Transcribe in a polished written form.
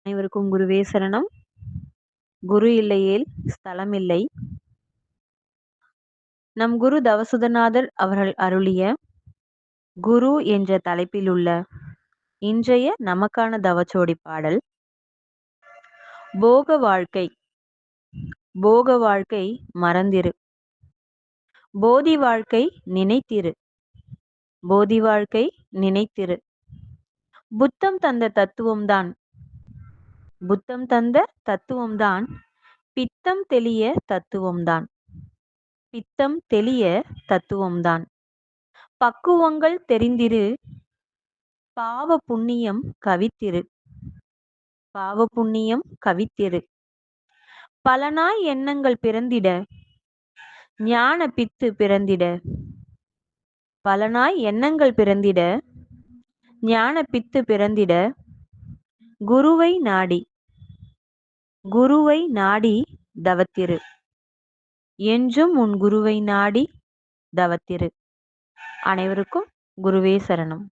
அனைவருக்கும் குருவே சரணம். குரு இல்லையேல் ஸ்தலம் இல்லை. நம் குரு தவசுதநாதர் அவர்கள் அருளிய குரு என்ற தலைப்பிலுள்ள இன்றைய நமக்கான தவச்சோடி பாடல். போக வாழ்க்கை போக வாழ்க்கை மறந்திரு, போதி வாழ்க்கை நினைத்திரு, போதி வாழ்க்கை நினைத்திரு. புத்தம் தந்த தத்துவம்தான் புத்தம் தந்த தத்துவம்தான் பித்தம் தெளிய தத்துவம்தான் பித்தம் தெளிய தத்துவம்தான். பக்குவங்கள் தெரிந்திரு, பாவ புண்ணியம் கவித்திரு, பாவ புண்ணியம் கவித்திரு. பலனாய் எண்ணங்கள் பிறந்திட, ஞான பித்து பிறந்திட, பலனாய் எண்ணங்கள் பிறந்திட, ஞான பித்து பிறந்திட. குருவை நாடி, குருவை நாடி தவத்திரு, என்றும் உன் குருவை நாடி தவத்திரு. அனைவருக்கும் குருவே சரணம்.